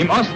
At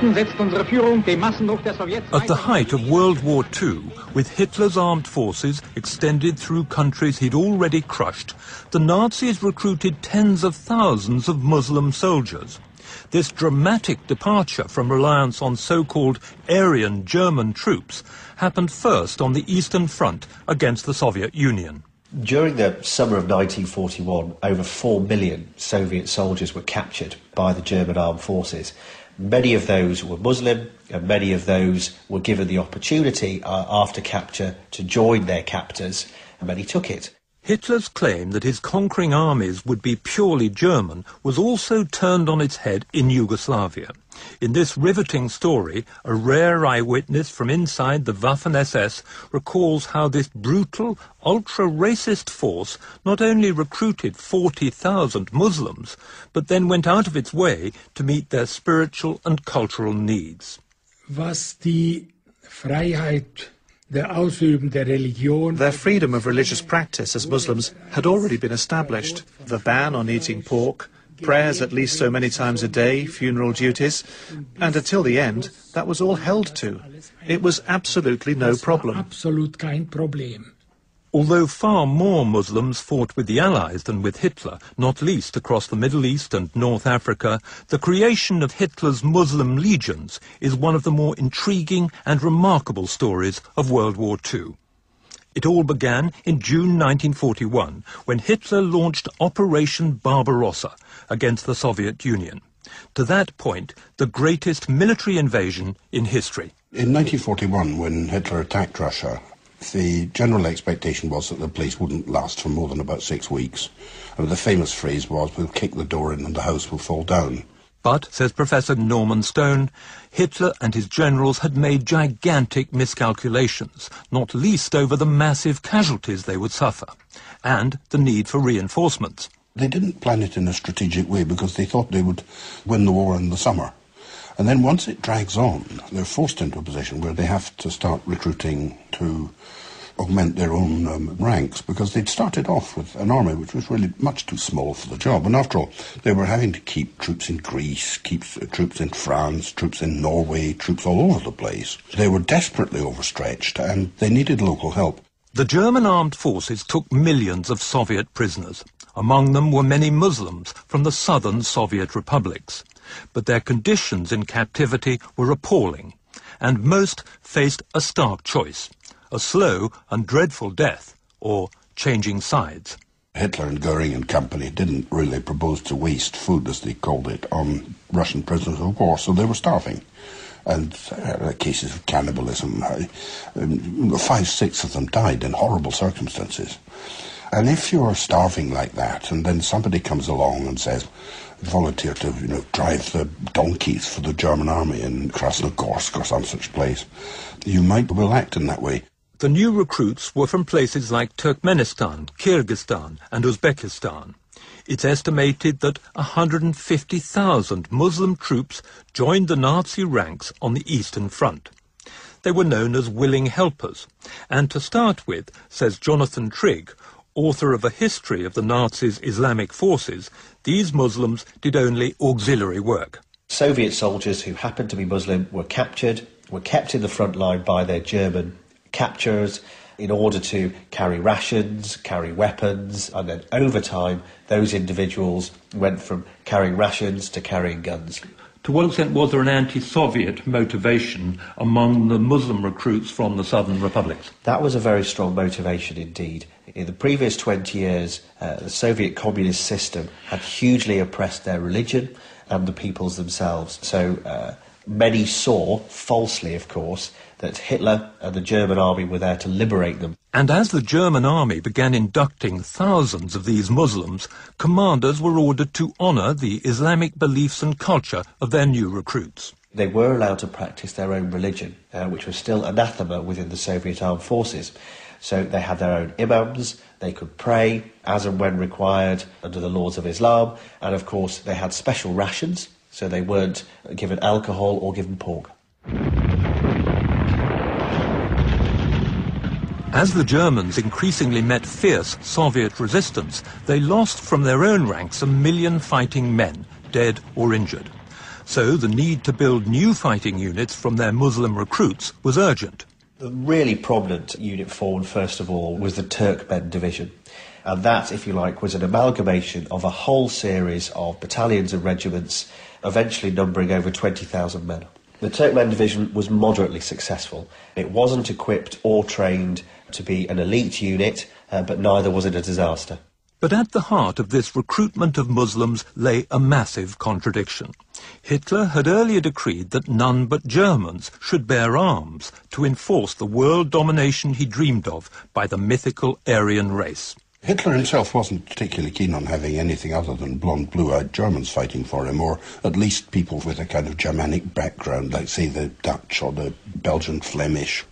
the height of World War II, with Hitler's armed forces extended through countries he'd already crushed, the Nazis recruited tens of thousands of Muslim soldiers. This dramatic departure from reliance on so-called Aryan German troops happened first on the Eastern Front against the Soviet Union. During the summer of 1941, over 4 million Soviet soldiers were captured by the German armed forces. Many of those were Muslim, and many of those were given the opportunity after capture to join their captors, and many took it. Hitler's claim that his conquering armies would be purely German was also turned on its head in Yugoslavia. In this riveting story, a rare eyewitness from inside the Waffen-SS recalls how this brutal, ultra-racist force not only recruited 40,000 Muslims, but then went out of its way to meet their spiritual and cultural needs. Was die Freiheit Their freedom of religious practice as Muslims had already been established. The ban on eating pork, prayers at least so many times a day, funeral duties, and until the end, that was all held to. It was absolutely no problem. Absolut kein Problem. Although far more Muslims fought with the Allies than with Hitler, not least across the Middle East and North Africa, the creation of Hitler's Muslim legions is one of the more intriguing and remarkable stories of World War II. It all began in June 1941, when Hitler launched Operation Barbarossa against the Soviet Union. To that point, the greatest military invasion in history. In 1941, when Hitler attacked Russia, the general expectation was that the place wouldn't last for more than about 6 weeks. And the famous phrase was, we'll kick the door in and the house will fall down. But, says Professor Norman Stone, Hitler and his generals had made gigantic miscalculations, not least over the massive casualties they would suffer, and the need for reinforcements. They didn't plan it in a strategic way because they thought they would win the war in the summer. And then once it drags on, they're forced into a position where they have to start recruiting to augment their own ranks, because they'd started off with an army which was really much too small for the job. And after all, they were having to keep troops in Greece, keep troops in France, troops in Norway, troops all over the place. They were desperately overstretched and they needed local help. The German armed forces took millions of Soviet prisoners. Among them were many Muslims from the southern Soviet republics. But their conditions in captivity were appalling, and most faced a stark choice: a slow and dreadful death, or changing sides. Hitler and Goering and company didn't really propose to waste food, as they called it, on Russian prisoners of war, so they were starving. And cases of cannibalism, 5-6 of them died in horrible circumstances. And if you're starving like that, and then somebody comes along and says, volunteer to drive the donkeys for the German army in Krasnogorsk or some such place, you might well act in that way. The new recruits were from places like Turkmenistan, Kyrgyzstan and Uzbekistan. It's estimated that 150,000 Muslim troops joined the Nazi ranks on the Eastern Front. They were known as willing helpers, and to start with, says Jonathan Trigg, author of A History of the Nazis' Islamic Forces, these Muslims did only auxiliary work. Soviet soldiers who happened to be Muslim were captured, were kept in the front line by their German captors in order to carry rations, carry weapons, and then over time those individuals went from carrying rations to carrying guns. To what extent was there an anti-Soviet motivation among the Muslim recruits from the southern republics? That was a very strong motivation indeed. In the previous 20 years, the Soviet communist system had hugely oppressed their religion and the peoples themselves. So many saw, falsely of course, that Hitler and the German army were there to liberate them. And as the German army began inducting thousands of these Muslims, commanders were ordered to honour the Islamic beliefs and culture of their new recruits. They were allowed to practice their own religion, which was still anathema within the Soviet armed forces. So they had their own imams, they could pray as and when required under the laws of Islam, and of course they had special rations, so they weren't given alcohol or given pork. As the Germans increasingly met fierce Soviet resistance, they lost from their own ranks 1 million fighting men, dead or injured. So the need to build new fighting units from their Muslim recruits was urgent. The really prominent unit formed, first of all, was the Turkmen division. And that, if you like, was an amalgamation of a whole series of battalions and regiments, eventually numbering over 20,000 men. The Turkmen division was moderately successful. It wasn't equipped or trained to be an elite unit, but neither was it a disaster. But at the heart of this recruitment of Muslims lay a massive contradiction. Hitler had earlier decreed that none but Germans should bear arms to enforce the world domination he dreamed of by the mythical Aryan race. Hitler himself wasn't particularly keen on having anything other than blonde, blue-eyed Germans fighting for him, or at least people with a kind of Germanic background, like, say, the Dutch or the Belgian Flemish.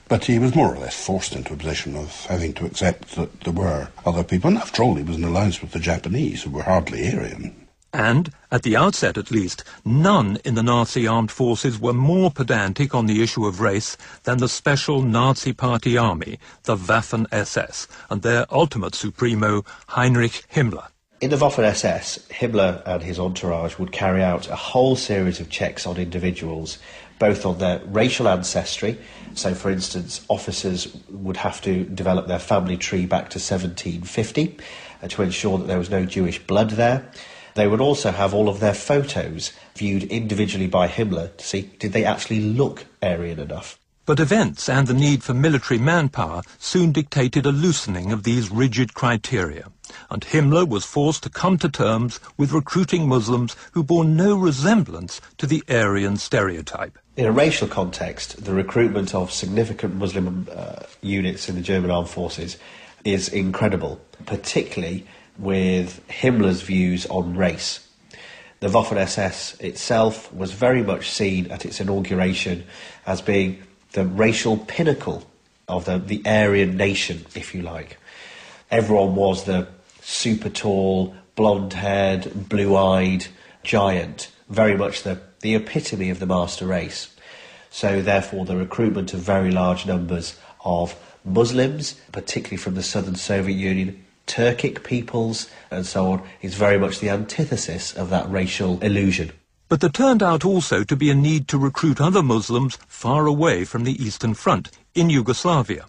But he was more or less forced into a position of having to accept that there were other people. And after all, he was in alliance with the Japanese, who were hardly Aryan. And, at the outset at least, none in the Nazi armed forces were more pedantic on the issue of race than the special Nazi Party army, the Waffen-SS, and their ultimate supremo, Heinrich Himmler. In the Waffen-SS, Himmler and his entourage would carry out a whole series of checks on individuals, both on their racial ancestry. So, for instance, officers would have to develop their family tree back to 1750 to ensure that there was no Jewish blood there. They would also have all of their photos viewed individually by Himmler to see, did they actually look Aryan enough? But events and the need for military manpower soon dictated a loosening of these rigid criteria, and Himmler was forced to come to terms with recruiting Muslims who bore no resemblance to the Aryan stereotype. In a racial context, the recruitment of significant Muslim units in the German armed forces is incredible, particularly with Himmler's views on race. The Waffen-SS itself was very much seen at its inauguration as being the racial pinnacle of the Aryan nation, if you like. Everyone was the super tall, blonde-haired, blue-eyed giant, very much the epitome of the master race. So therefore the recruitment of very large numbers of Muslims, particularly from the southern Soviet Union, Turkic peoples and so on, is very much the antithesis of that racial illusion. But there turned out also to be a need to recruit other Muslims far away from the Eastern Front, in Yugoslavia.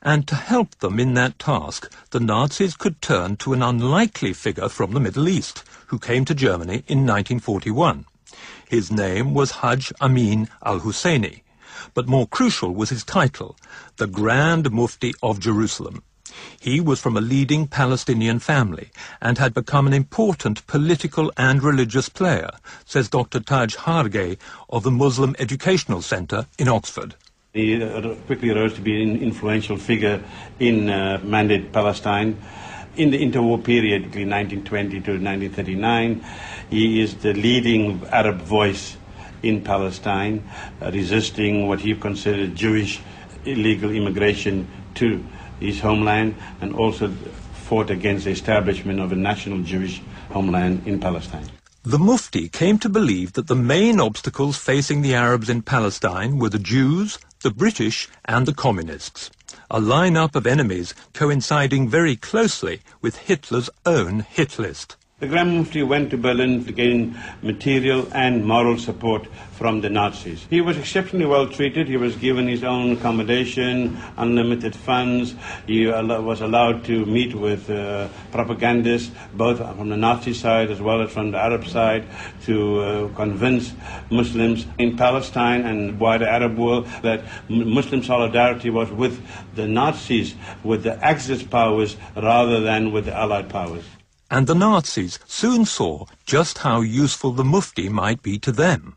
And to help them in that task, the Nazis could turn to an unlikely figure from the Middle East, who came to Germany in 1941. His name was Hajj Amin al-Husseini, but more crucial was his title, the Grand Mufti of Jerusalem. He was from a leading Palestinian family and had become an important political and religious player, says Dr. Taj Hargey of the Muslim Educational Centre in Oxford. He quickly rose to be an influential figure in Mandate Palestine. In the interwar period, between 1920 to 1939, he is the leading Arab voice in Palestine, resisting what he considered Jewish illegal immigration to his homeland, and also fought against the establishment of a national Jewish homeland in Palestine. The Mufti came to believe that the main obstacles facing the Arabs in Palestine were the Jews, the British and the Communists, a line-up of enemies coinciding very closely with Hitler's own hit list. The Grand Mufti went to Berlin to gain material and moral support from the Nazis. He was exceptionally well treated. He was given his own accommodation, unlimited funds. He was allowed to meet with propagandists, both from the Nazi side as well as from the Arab side, to convince Muslims in Palestine and wider Arab world that Muslim solidarity was with the Nazis, with the Axis powers, rather than with the Allied powers. And the Nazis soon saw just how useful the Mufti might be to them.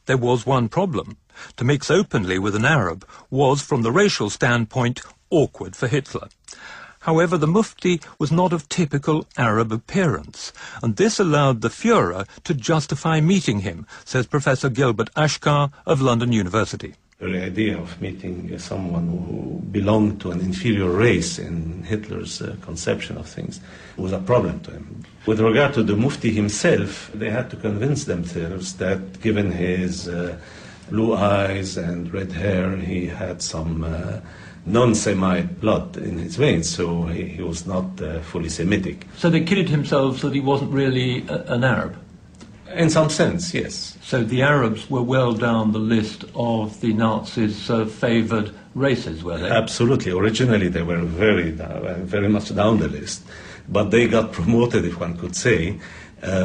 There was one problem. To mix openly with an Arab was, from the racial standpoint, awkward for Hitler. However, the Mufti was not of typical Arab appearance, and this allowed the Fuhrer to justify meeting him, says Professor Gilbert Ashkar of London University. The idea of meeting someone who belonged to an inferior race in Hitler's conception of things was a problem to him. With regard to the Mufti himself, they had to convince themselves that given his blue eyes and red hair, he had some non-Semite blood in his veins, so he was not fully Semitic. So they kidded himself that he wasn't really an Arab? In some sense, yes. So the Arabs were well down the list of the Nazis' favoured races, were they? Absolutely. Originally they were very much down the list. But they got promoted, if one could say,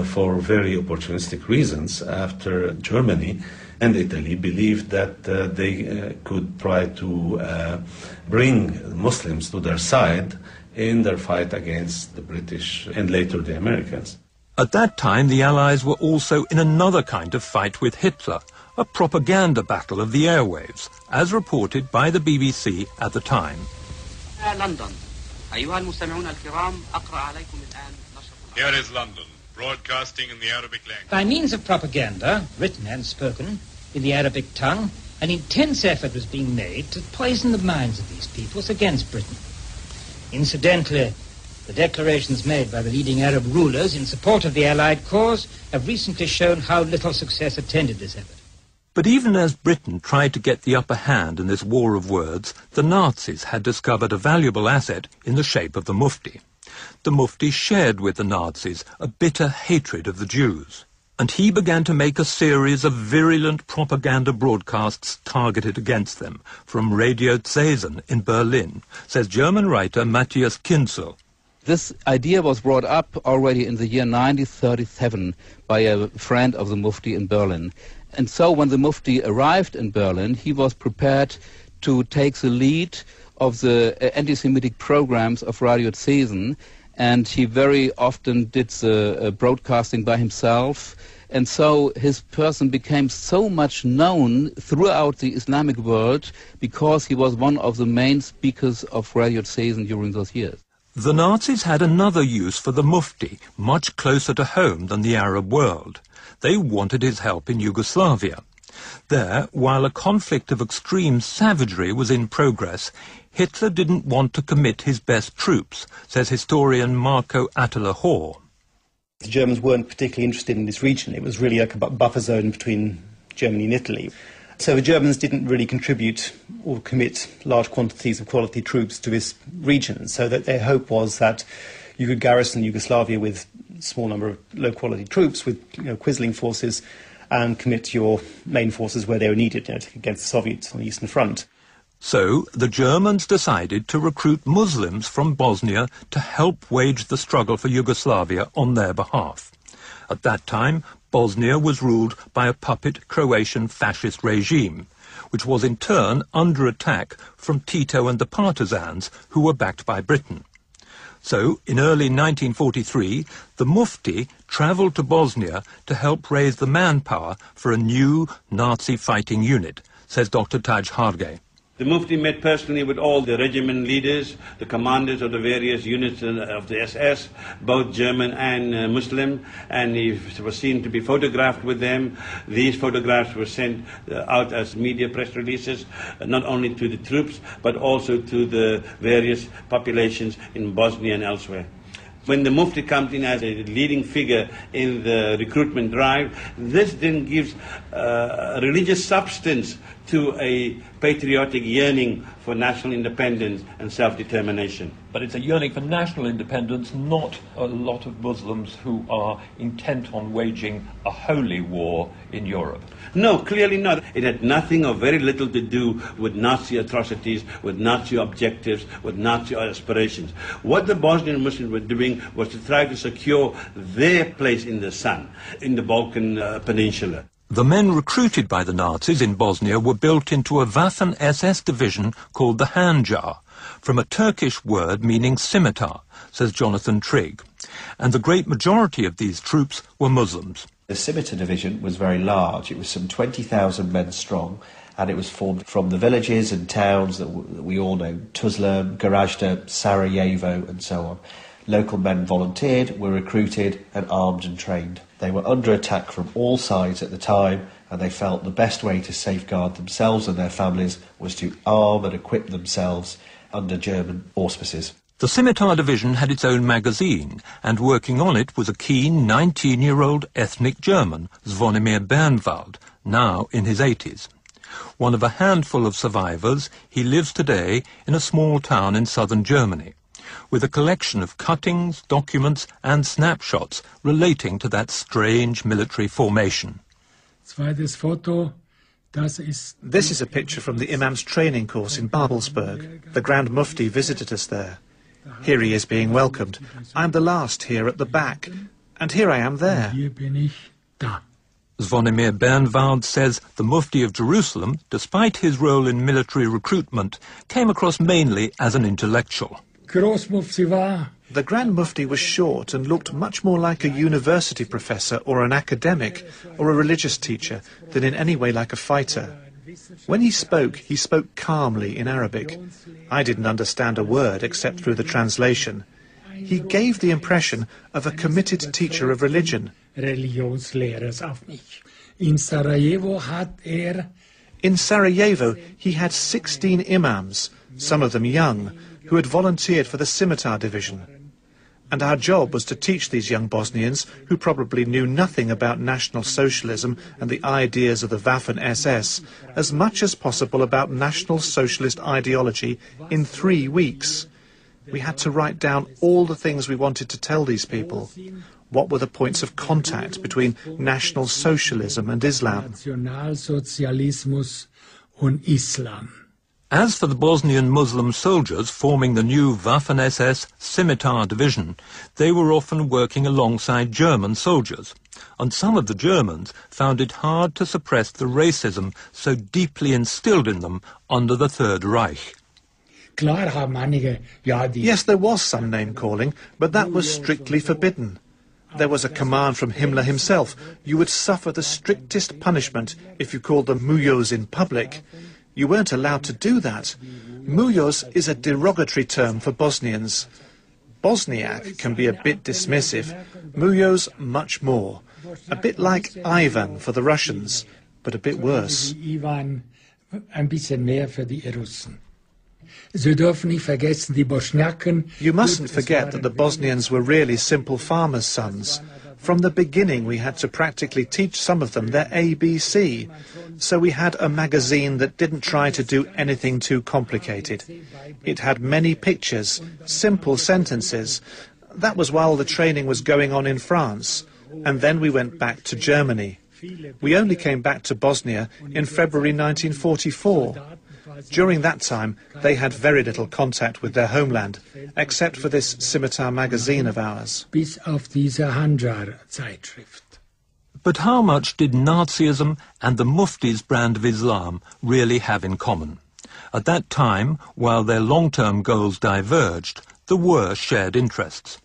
for very opportunistic reasons after Germany and Italy believed that they could try to bring Muslims to their side in their fight against the British and later the Americans. At that time, the Allies were also in another kind of fight with Hitler, a propaganda battle of the airwaves, as reported by the BBC at the time. London. Here is London, broadcasting in the Arabic language. By means of propaganda, written and spoken, in the Arabic tongue, an intense effort was being made to poison the minds of these peoples against Britain. Incidentally, the declarations made by the leading Arab rulers in support of the Allied cause have recently shown how little success attended this effort. But even as Britain tried to get the upper hand in this war of words, the Nazis had discovered a valuable asset in the shape of the Mufti. The Mufti shared with the Nazis a bitter hatred of the Jews, and he began to make a series of virulent propaganda broadcasts targeted against them from Radio Zesen in Berlin, says German writer Matthias Kinzel. This idea was brought up already in the year 1937 by a friend of the Mufti in Berlin. And so when the Mufti arrived in Berlin, he was prepared to take the lead of the anti-Semitic programs of Radio Zesen, and he very often did the broadcasting by himself. And so his person became so much known throughout the Islamic world because he was one of the main speakers of Radio Zesen during those years. The Nazis had another use for the Mufti, much closer to home than the Arab world. They wanted his help in Yugoslavia. There, while a conflict of extreme savagery was in progress, Hitler didn't want to commit his best troops, says historian Marco Attila-Hor. The Germans weren't particularly interested in this region. It was really like a buffer zone between Germany and Italy. So the Germans didn't really contribute or commit large quantities of quality troops to this region, so that their hope was that you could garrison Yugoslavia with a small number of low-quality troops, with Quisling forces, and commit your main forces where they were needed, against the Soviets on the Eastern Front. So the Germans decided to recruit Muslims from Bosnia to help wage the struggle for Yugoslavia on their behalf. At that time, Bosnia was ruled by a puppet Croatian fascist regime, which was in turn under attack from Tito and the partisans, who were backed by Britain. So, in early 1943, the Mufti travelled to Bosnia to help raise the manpower for a new Nazi fighting unit, says Dr. Taj Harge. The Mufti met personally with all the regiment leaders, the commanders of the various units of the SS, both German and Muslim, and he was seen to be photographed with them. These photographs were sent out as media press releases, not only to the troops, but also to the various populations in Bosnia and elsewhere. When the Mufti comes in as a leading figure in the recruitment drive, this then gives a religious substance to a patriotic yearning for national independence and self-determination. But it's a yearning for national independence, not a lot of Muslims who are intent on waging a holy war in Europe. No, clearly not. It had nothing or very little to do with Nazi atrocities, with Nazi objectives, with Nazi aspirations. What the Bosnian Muslims were doing was to try to secure their place in the sun, in the Balkan Peninsula. The men recruited by the Nazis in Bosnia were built into a Waffen-SS division called the Handjar, from a Turkish word meaning scimitar, says Jonathan Trigg. And the great majority of these troops were Muslims. The scimitar division was very large. It was some 20,000 men strong, and it was formed from the villages and towns that we all know, Tuzla, Gorazda, Sarajevo, and so on. Local men volunteered, were recruited and armed and trained. They were under attack from all sides at the time, and they felt the best way to safeguard themselves and their families was to arm and equip themselves under German auspices. The Scimitar Division had its own magazine, and working on it was a keen 19-year-old ethnic German, Zvonimir Bernwald, now in his 80s. One of a handful of survivors, he lives today in a small town in southern Germany. with a collection of cuttings, documents and snapshots relating to that strange military formation. Zweites Foto. This is a picture from the Imam's training course in Babelsberg. The Grand Mufti visited us there. Here he is being welcomed. I'm the last here at the back, and here I am there. Hier bin ich da. Zvonimir Bernward says the Mufti of Jerusalem, despite his role in military recruitment, came across mainly as an intellectual. Großmufti war. The Grand Mufti was short and looked much more like a university professor or an academic or a religious teacher than in any way like a fighter. When he spoke calmly in Arabic. I didn't understand a word except through the translation. He gave the impression of a committed teacher of religion. Religionslehrers auf mich. In Sarajevo In Sarajevo, he had 16 imams, some of them young, who had volunteered for the Scimitar Division. And our job was to teach these young Bosnians, who probably knew nothing about National Socialism and the ideas of the Waffen-SS, as much as possible about National Socialist ideology in 3 weeks. We had to write down all the things we wanted to tell these people. What were the points of contact between National Socialism and Islam? Nationalsozialismus und Islam. As for the Bosnian Muslim soldiers forming the new Waffen-SS Scimitar Division, they were often working alongside German soldiers, and some of the Germans found it hard to suppress the racism so deeply instilled in them under the Third Reich. Yes, there was some name-calling, but that was strictly forbidden. There was a command from Himmler himself. You would suffer the strictest punishment if you called them mujos in public. You weren't allowed to do that. Mujos is a derogatory term for Bosnians. Bosniak can be a bit dismissive, mujos much more. A bit like Ivan for the Russians, but a bit worse. Ivan, ein bisschen mehr für die Russen. Sie dürfen nicht vergessen, die Bosniaken. You mustn't forget that the Bosnians were really simple farmers' sons. From the beginning we had to practically teach some of them their ABC. So we had a magazine that didn't try to do anything too complicated. It had many pictures, simple sentences. That was while the training was going on in France. And then we went back to Germany. We only came back to Bosnia in February 1944. During that time, they had very little contact with their homeland, except for this Scimitar magazine of ours. Bis auf diese Handjar-Zeitschrift. But how much did Nazism and the Mufti's brand of Islam really have in common? At that time, while their long-term goals diverged, there were shared interests.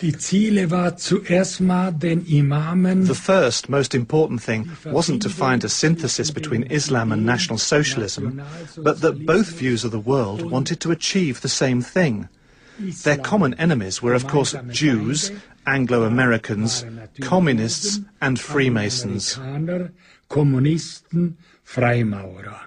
Die Ziele war zuerst mal den Imamen. The first, most important thing wasn't to find a synthesis between Islam and National Socialism, but that both views of the world wanted to achieve the same thing. Their common enemies were, of course, Jews, Anglo-Americans, Communists and Freemasons. Kommunisten, Freimaurer.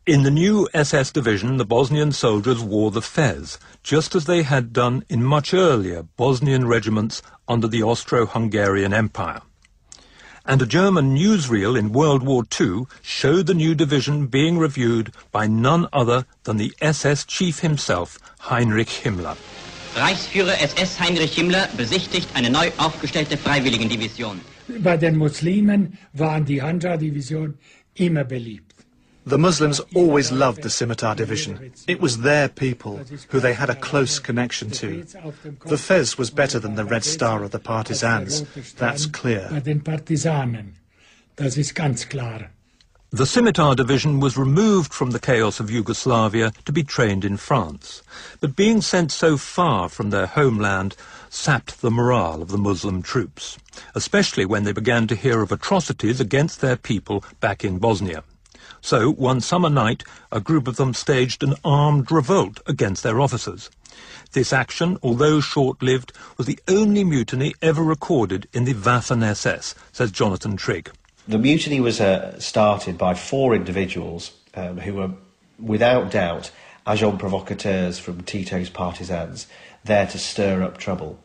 In the new SS division, the Bosnian soldiers wore the fez, just as they had done in much earlier Bosnian regiments under the Austro-Hungarian Empire. And a German newsreel in World War II showed the new division being reviewed by none other than the SS chief himself, Heinrich Himmler. Reichsführer SS Heinrich Himmler besichtigt eine neu aufgestellte Freiwilligendivision. Bei den Muslimen waren die Handjar-Division immer beliebt. The Muslims always loved the Scimitar Division. It was their people, who they had a close connection to. The fez was better than the red star of the partisans. That's clear. Bei den Partisanen. Das ist ganz klar. The Scimitar Division was removed from the chaos of Yugoslavia to be trained in France, but being sent so far from their homeland sapped the morale of the Muslim troops, especially when they began to hear of atrocities against their people back in Bosnia. So, one summer night, a group of them staged an armed revolt against their officers. This action, although short-lived, was the only mutiny ever recorded in the Waffen-SS, says Jonathan Trigg. The mutiny was started by 4 individuals who were, without doubt, agents provocateurs from Tito's partisans, there to stir up trouble.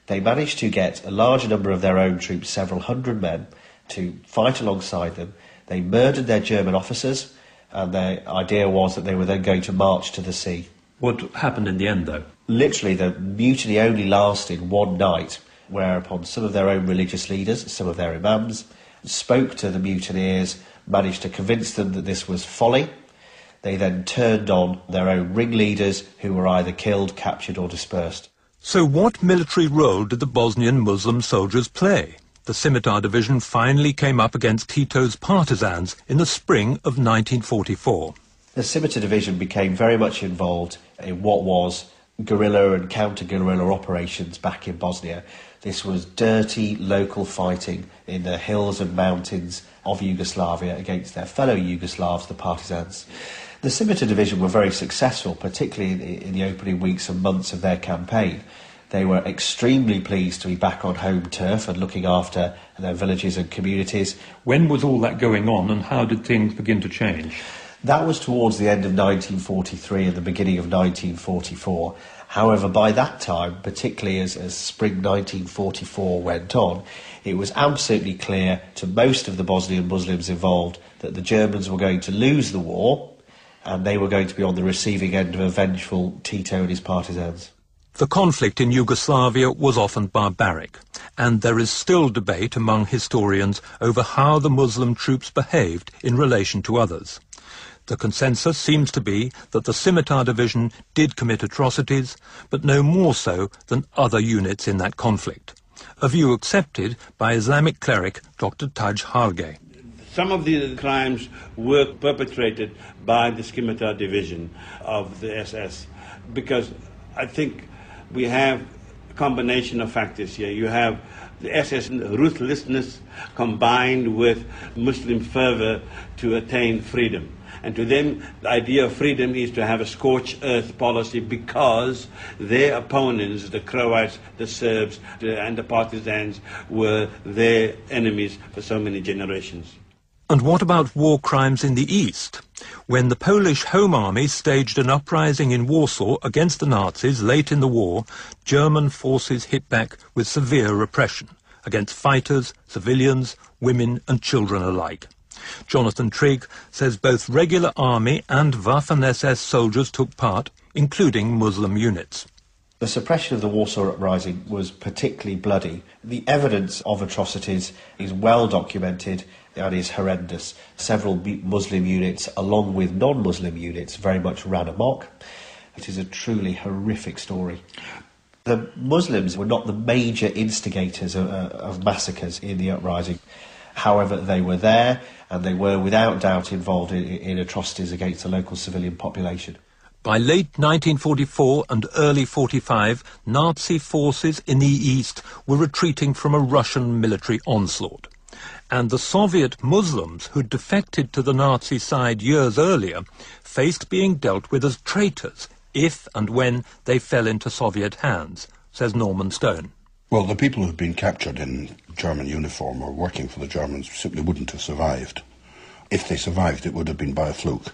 They managed to get a large number of their own troops, several hundred men, to fight alongside them. They murdered their German officers, and their idea was that they were then going to march to the sea. What happened in the end, though? Literally, the mutiny only lasted one night, whereupon some of their own religious leaders, some of their imams, spoke to the mutineers, managed to convince them that this was folly. They then turned on their own ringleaders, who were either killed, captured or dispersed. So what military role did the Bosnian Muslim soldiers play? The Scimitar Division finally came up against Tito's partisans in the spring of 1944. The Scimitar Division became very much involved in what was guerrilla and counter-guerrilla operations back in Bosnia. This was dirty local fighting in the hills and mountains of Yugoslavia against their fellow Yugoslavs, the partisans. The Scimitar Division were very successful, particularly in the opening weeks and months of their campaign. They were extremely pleased to be back on home turf and looking after their villages and communities. When was all that going on, and how did things begin to change? That was towards the end of 1943 and the beginning of 1944. However, by that time, particularly as spring 1944 went on, it was absolutely clear to most of the Bosnian Muslims involved that the Germans were going to lose the war, and they were going to be on the receiving end of a vengeful Tito and his partisans. The conflict in Yugoslavia was often barbaric, and there is still debate among historians over how the Muslim troops behaved in relation to others. The consensus seems to be that the Scimitar Division did commit atrocities, but no more so than other units in that conflict. A view accepted by Islamic cleric Dr. Taj Harge. Some of the crimes were perpetrated by the Scimitar Division of the SS, because I think we have a combination of factors here. You have the SS ruthlessness combined with Muslim fervour to attain freedom. And to them, the idea of freedom is to have a scorched earth policy, because their opponents, the Croats, the Serbs, and the partisans, were their enemies for so many generations. And what about war crimes in the East? When the Polish Home Army staged an uprising in Warsaw against the Nazis late in the war, German forces hit back with severe repression against fighters, civilians, women and children alike. Jonathan Trigg says both regular army and Waffen-SS soldiers took part, including Muslim units. The suppression of the Warsaw Uprising was particularly bloody. The evidence of atrocities is well documented and is horrendous. Several Muslim units, along with non-Muslim units, very much ran amok. It is a truly horrific story. The Muslims were not the major instigators of massacres in the uprising. However, they were there, and they were without doubt involved in atrocities against the local civilian population. By late 1944 and early 45, Nazi forces in the east were retreating from a Russian military onslaught. And the Soviet Muslims who'd defected to the Nazi side years earlier faced being dealt with as traitors if and when they fell into Soviet hands, says Norman Stone. Well, the people who'd been captured in German uniform or working for the Germans simply wouldn't have survived. If they survived, it would have been by a fluke.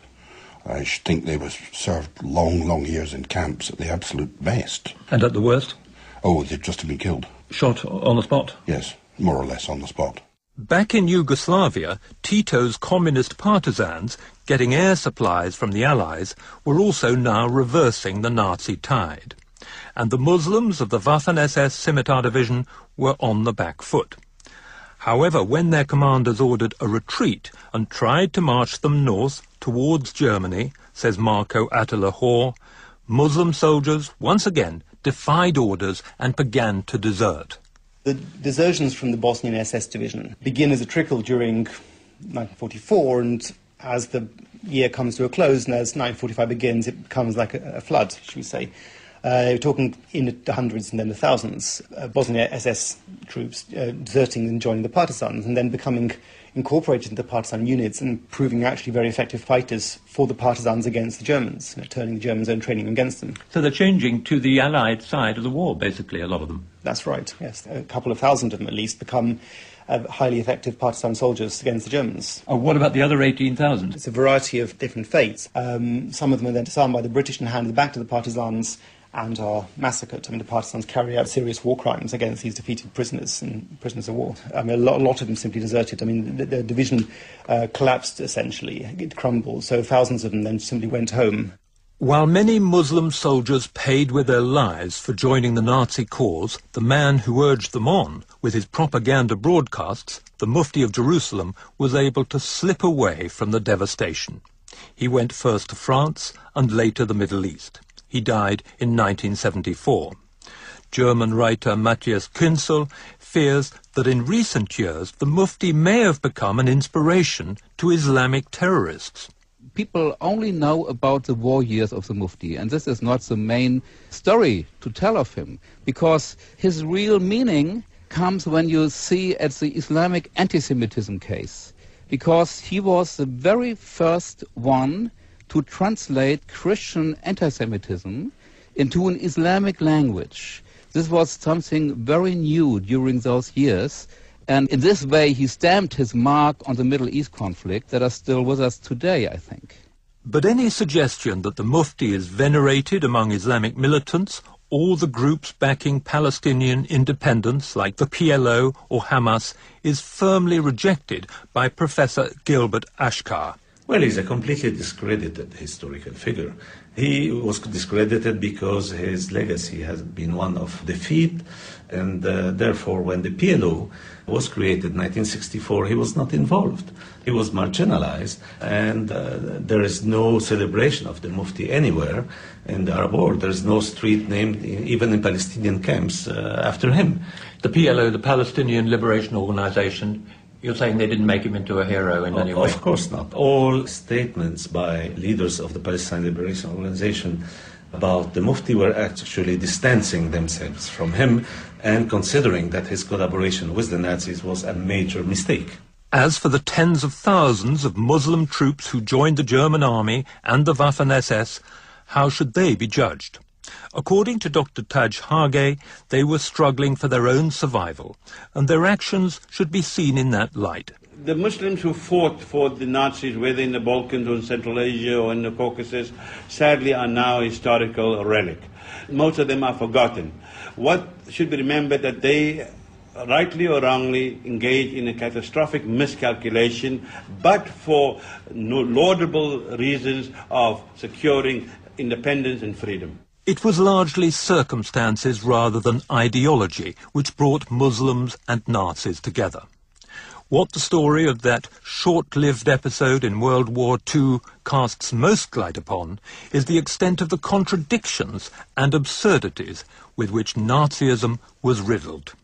I think they were served long, long years in camps at the absolute best. And at the worst? Oh, they'd just have been killed. Shot on the spot? Yes, more or less on the spot. Back in Yugoslavia, Tito's communist partisans, getting air supplies from the Allies, were also now reversing the Nazi tide. And the Muslims of the Waffen-SS Scimitar Division were on the back foot. However, when their commanders ordered a retreat and tried to march them north towards Germany, says Marco Attila-Hor, Muslim soldiers once again defied orders and began to desert. The desertions from the Bosnian SS division begin as a trickle during 1944, and as the year comes to a close and as 1945 begins, it becomes like a flood, should we say. We're talking in the hundreds and then the thousands. Bosnian SS troops deserting and joining the partisans, and then becoming incorporated into the partisan units and proving actually very effective fighters for the partisans against the Germans, turning the Germans' own training against them. So they're changing to the Allied side of the war, basically, a lot of them. That's right, yes. A couple of thousand of them, at least, become highly effective partisan soldiers against the Germans. Oh, what about the other 18,000? It's a variety of different fates. Some of them are then disarmed by the British and handed back to the partisans and are massacred. I mean, the partisans carry out serious war crimes against these defeated prisoners and prisoners of war. I mean, a lot of them simply deserted. I mean, the division collapsed, essentially. It crumbled, so thousands of them then simply went home. While many Muslim soldiers paid with their lives for joining the Nazi cause, the man who urged them on with his propaganda broadcasts, the Mufti of Jerusalem, was able to slip away from the devastation. He went first to France and later the Middle East. He died in 1974. German writer Matthias Künzel fears that in recent years the Mufti may have become an inspiration to Islamic terrorists. People only know about the war years of the Mufti, and this is not the main story to tell of him, because his real meaning comes when you see at the Islamic anti-Semitism case, because he was the very first one to translate Christian anti-Semitism into an Islamic language. This was something very new during those years, and in this way he stamped his mark on the Middle East conflict that are still with us today, I think. But any suggestion that the Mufti is venerated among Islamic militants or the groups backing Palestinian independence like the PLO or Hamas is firmly rejected by Professor Gilbert Ashkar. Well, he's a completely discredited historical figure. He was discredited because his legacy has been one of defeat, and therefore when the PLO was created in 1964, he was not involved. He was marginalized, and there is no celebration of the Mufti anywhere in the Arab world. There is no street named, even in Palestinian camps, after him. The PLO, the Palestinian Liberation Organization, you're saying they didn't make him into a hero in any way? Of course not. All statements by leaders of the Palestinian Liberation Organization about the Mufti were actually distancing themselves from him and considering that his collaboration with the Nazis was a major mistake. As for the tens of thousands of Muslim troops who joined the German army and the Waffen-SS, how should they be judged? According to Dr. Taj Hage, they were struggling for their own survival, and their actions should be seen in that light. The Muslims who fought for the Nazis, whether in the Balkans or in Central Asia or in the Caucasus, sadly are now a historical relic. Most of them are forgotten. What should be remembered that they, rightly or wrongly, engaged in a catastrophic miscalculation, but for laudable reasons of securing independence and freedom. It was largely circumstances rather than ideology which brought Muslims and Nazis together. What the story of that short-lived episode in World War II casts most light upon is the extent of the contradictions and absurdities with which Nazism was riddled.